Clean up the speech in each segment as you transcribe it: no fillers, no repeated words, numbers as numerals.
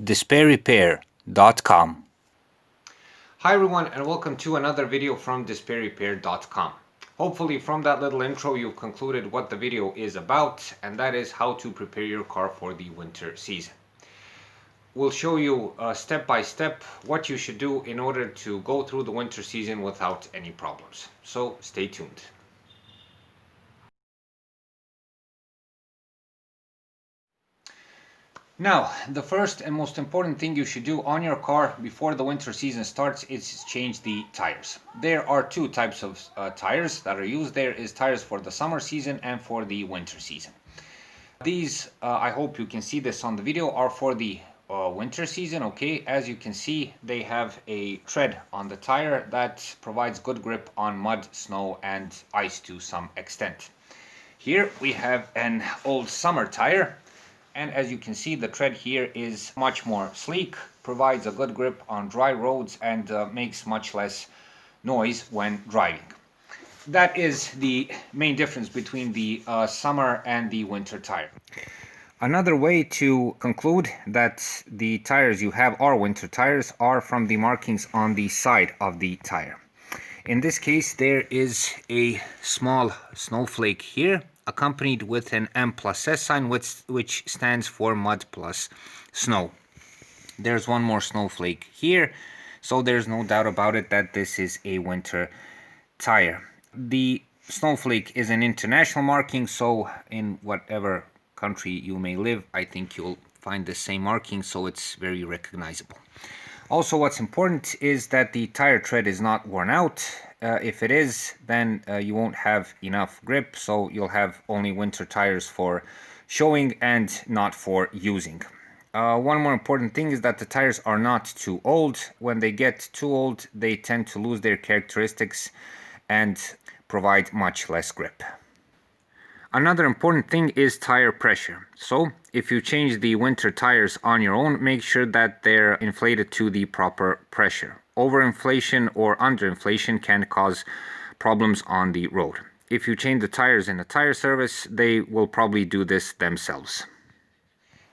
despairrepair.com. Hi everyone, and welcome to another video from despairrepair.com. Hopefully from that little intro you've concluded what the video is about, and that is how to prepare your car for the winter season. We'll show you step by step what you should do in order to go through the winter season without any problems. So stay tuned. Now, the first and most important thing you should do on your car before the winter season starts is change the tires. There are two types of tires that are used. There is tires for the summer season and for the winter season. These, I hope you can see this on the video, are for the winter season. Okay, as you can see, they have a tread on the tire that provides good grip on mud, snow and ice to some extent. Here we have an old summer tire. And as you can see, the tread here is much more sleek, provides a good grip on dry roads and makes much less noise when driving. That is the main difference between the summer and the winter tire. Another way to conclude that the tires you have are winter tires are from the markings on the side of the tire. In this case, there is a small snowflake here, accompanied with an M+S sign, which stands for mud plus snow. There's one more snowflake here, so there's no doubt about it that this is a winter tire. The snowflake is an international marking, so in whatever country you may live, I think you'll find the same marking, so it's very recognizable. Also, what's important is that the tire tread is not worn out. If it is, then you won't have enough grip, so you'll have only winter tires for showing and not for using. One more important thing is that the tires are not too old. When they get too old, they tend to lose their characteristics and provide much less grip. Another important thing is tire pressure. So if you change the winter tires on your own, make sure that they're inflated to the proper pressure. Overinflation or underinflation can cause problems on the road. If you change the tires in a tire service, they will probably do this themselves.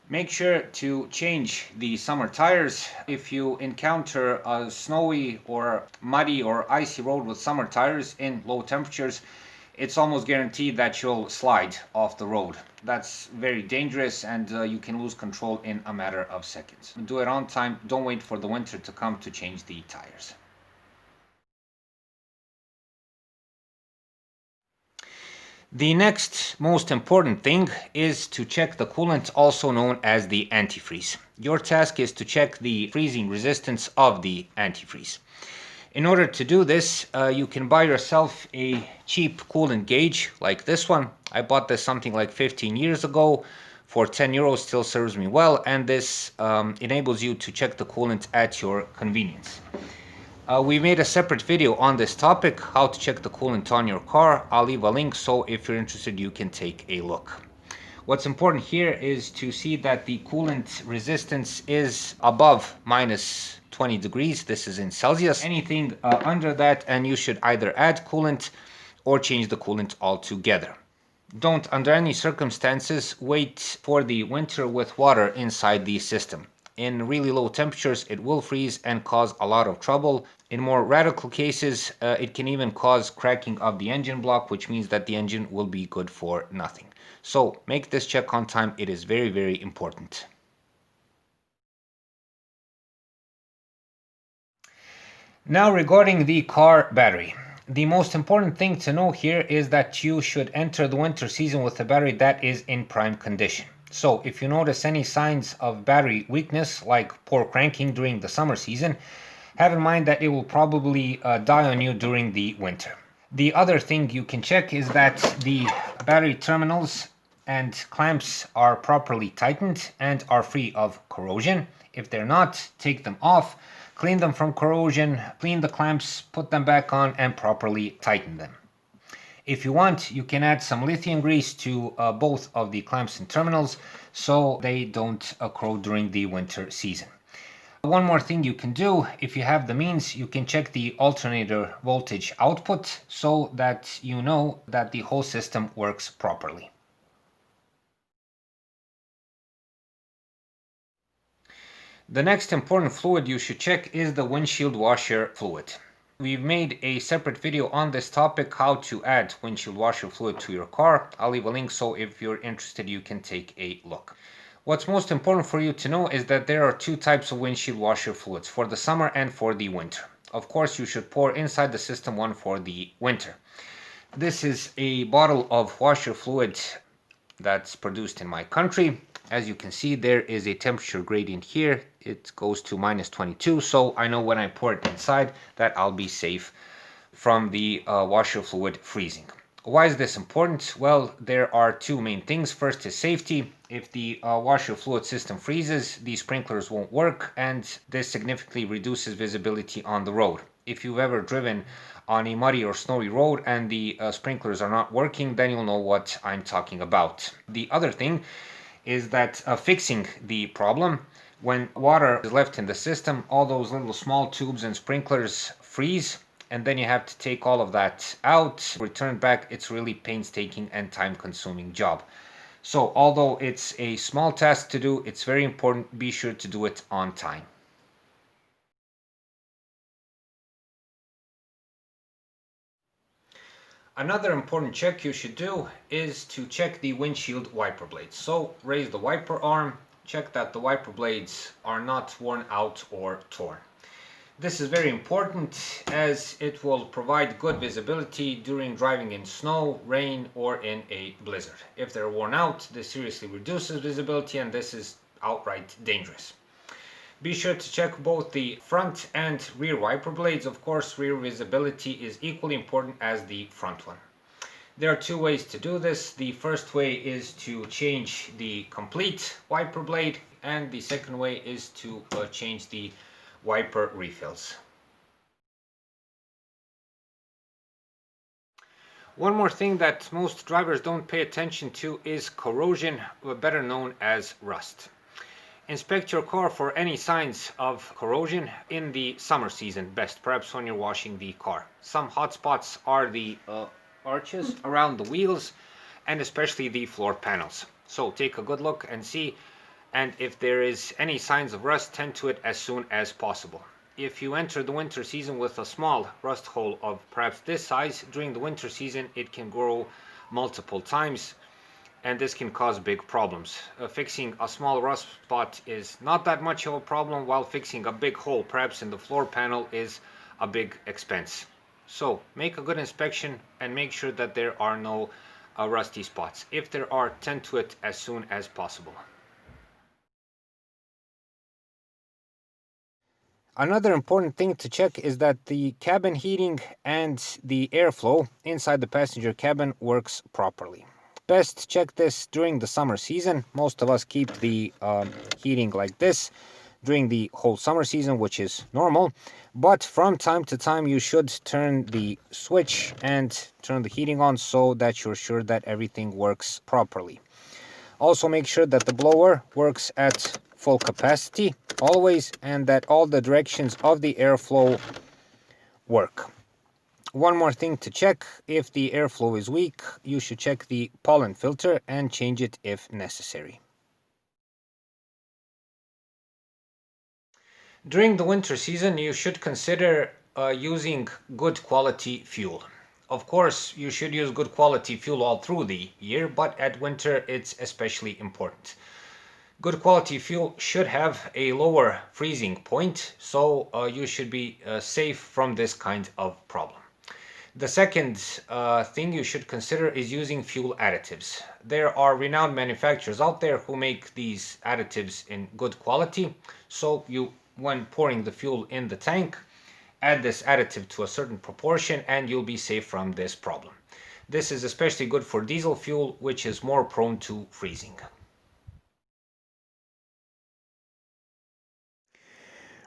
Make sure to change the summer tires. If you encounter a snowy or muddy or icy road with summer tires in low temperatures, it's almost guaranteed that you'll slide off the road. That's very dangerous, and you can lose control in a matter of seconds. Do it on time. Don't wait for the winter to come to change the tires. The next most important thing is to check the coolant, also known as the antifreeze. Your task is to check the freezing resistance of the antifreeze. In order to do this, you can buy yourself a cheap coolant gauge like this one. I bought this something like 15 years ago for 10 euros, still serves me well, and this enables you to check the coolant at your convenience. We made a separate video on this topic, how to check the coolant on your car. I'll leave a link, so if you're interested, you can take a look. What's important here is to see that the coolant resistance is above minus 20 degrees. This is in Celsius. Anything under that, and you should either add coolant or change the coolant altogether. Don't, under any circumstances, wait for the winter with water inside the system. In really low temperatures, it will freeze and cause a lot of trouble. In more radical cases, it can even cause cracking of the engine block, which means that the engine will be good for nothing. So make this check on time. It is very, very important. Now, regarding the car battery. The most important thing to know here is that you should enter the winter season with a battery that is in prime condition. So if you notice any signs of battery weakness, like poor cranking during the summer season, have in mind that it will probably die on you during the winter. The other thing you can check is that the battery terminals and clamps are properly tightened and are free of corrosion. If they're not, take them off, clean them from corrosion, clean the clamps, put them back on and properly tighten them. If you want, you can add some lithium grease to both of the clamps and terminals so they don't corrode during the winter season. One more thing you can do, if you have the means, you can check the alternator voltage output so that you know that the whole system works properly. The next important fluid you should check is the windshield washer fluid. We've made a separate video on this topic, how to add windshield washer fluid to your car. I'll leave a link so if you're interested you can take a look. What's most important for you to know is that there are two types of windshield washer fluids, for the summer and for the winter. Of course, you should pour inside the system one for the winter. This is a bottle of washer fluid that's produced in my country. As you can see, there is a temperature gradient here. It goes to -22, so I know when I pour it inside that I'll be safe from the washer fluid freezing. Why is this important? Well, there are two main things. First is safety. If the washer fluid system freezes, the sprinklers won't work, and this significantly reduces visibility on the road. If you've ever driven on a muddy or snowy road and the sprinklers are not working, then you'll know what I'm talking about. The other thing is that fixing the problem, when water is left in the system, all those little small tubes and sprinklers freeze, and then you have to take all of that out, return back. It's really painstaking and time-consuming job. So although it's a small task to do, it's very important. Be sure to do it on time. Another important check you should do is to check the windshield wiper blades. So raise the wiper arm, check that the wiper blades are not worn out or torn. This is very important as it will provide good visibility during driving in snow, rain, or in a blizzard. If they're worn out, this seriously reduces visibility and this is outright dangerous. Be sure to check both the front and rear wiper blades. Of course, rear visibility is equally important as the front one. There are two ways to do this. The first way is to change the complete wiper blade, and the second way is to change the wiper refills. One more thing that most drivers don't pay attention to is corrosion, better known as rust. Inspect your car for any signs of corrosion in the summer season best, perhaps when you're washing the car. Some hot spots are the arches around the wheels and especially the floor panels. So take a good look and see, and if there is any signs of rust, tend to it as soon as possible. If you enter the winter season with a small rust hole of perhaps this size, during the winter season it can grow multiple times, and this can cause big problems. Fixing a small rust spot is not that much of a problem, while fixing a big hole, perhaps in the floor panel, is a big expense. So make a good inspection and make sure that there are no rusty spots. If there are, tend to it as soon as possible. Another important thing to check is that the cabin heating and the airflow inside the passenger cabin works properly. Best check this during the summer season. Most of us keep the heating like this during the whole summer season, which is normal, but from time to time you should turn the switch and turn the heating on so that you're sure that everything works properly. Also make sure that the blower works at full capacity always, and that all the directions of the airflow work. One more thing to check: if the airflow is weak, you should check the pollen filter and change it if necessary. During the winter season, you should consider using good quality fuel. Of course, you should use good quality fuel all through the year, but at winter it's especially important. Good quality fuel should have a lower freezing point, so you should be safe from this kind of problem. The second thing you should consider is using fuel additives. There are renowned manufacturers out there who make these additives in good quality, so when pouring the fuel in the tank, add this additive to a certain proportion and you'll be safe from this problem. This is especially good for diesel fuel, which is more prone to freezing.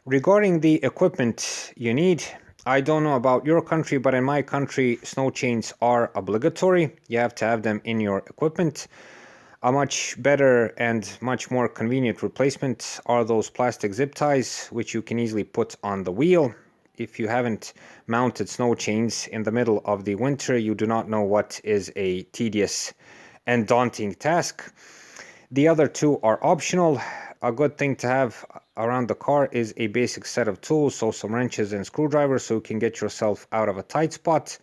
Regarding the equipment you need, I don't know about your country, but in my country, snow chains are obligatory. You have to have them in your equipment. A much better and much more convenient replacement are those plastic zip ties, which you can easily put on the wheel. If you haven't mounted snow chains in the middle of the winter, you do not know what is a tedious and daunting task. The other two are optional. A good thing to have around the car is a basic set of tools, so some wrenches and screwdrivers so you can get yourself out of a tight spot.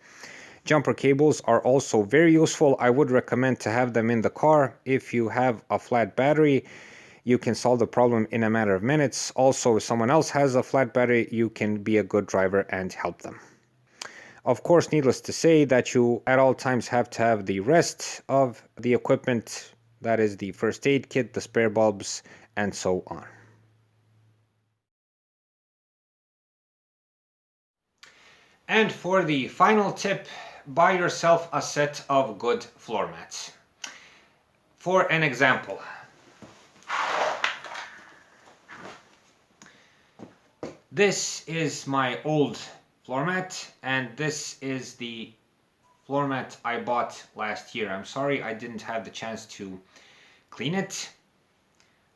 Jumper cables are also very useful. I would recommend to have them in the car. If you have a flat battery, you can solve the problem in a matter of minutes. Also, if someone else has a flat battery, you can be a good driver and help them. Of course, needless to say that you at all times have to have the rest of the equipment, that is the first aid kit, the spare bulbs, and so on. And for the final tip, buy yourself a set of good floor mats. For an example, this is my old floor mat, and this is the floor mat I bought last year. I'm sorry I didn't have the chance to clean it.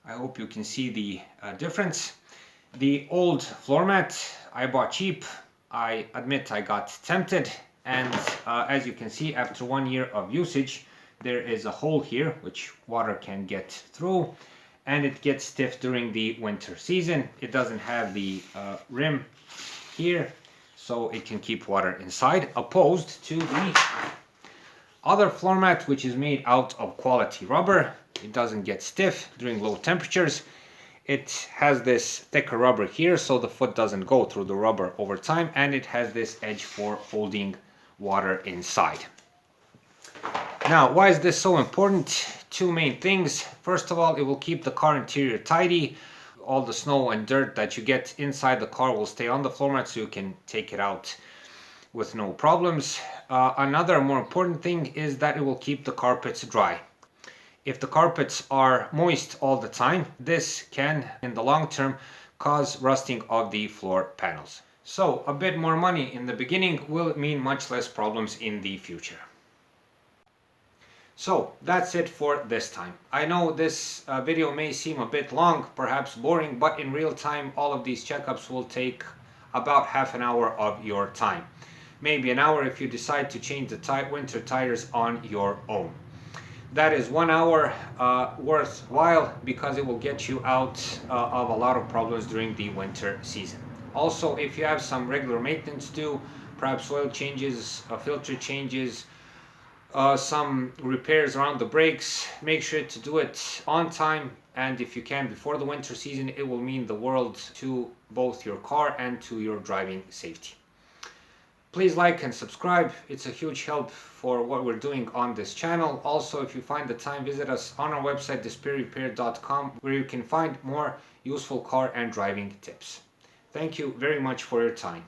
I hope you can see the difference. The old floor mat I bought cheap. I admit I got tempted, and as you can see, after 1 year of usage, there is a hole here which water can get through, and it gets stiff during the winter season. It doesn't have the rim here, so it can keep water inside, opposed to the other floor mat, which is made out of quality rubber. It doesn't get stiff during low temperatures. It has this thicker rubber here, so the foot doesn't go through the rubber over time, and it has this edge for holding water inside. Now, why is this so important? Two main things. First of all, it will keep the car interior tidy. All the snow and dirt that you get inside the car will stay on the floor mat, so you can take it out with no problems. Another more important thing is that it will keep the carpets dry. If the carpets are moist all the time, this can, in the long term, cause rusting of the floor panels. So, a bit more money in the beginning will mean much less problems in the future. So, that's it for this time. I know this video may seem a bit long, perhaps boring, but in real time, all of these checkups will take about half an hour of your time. Maybe an hour if you decide to change the winter tires on your own. That is 1 hour worthwhile because it will get you out of a lot of problems during the winter season. Also, if you have some regular maintenance to do, perhaps oil changes, filter changes, some repairs around the brakes, make sure to do it on time, and if you can before the winter season, it will mean the world to both your car and to your driving safety. Please like and subscribe. It's a huge help for what we're doing on this channel. Also, if you find the time, visit us on our website, despairrepair.com, where you can find more useful car and driving tips. Thank you very much for your time.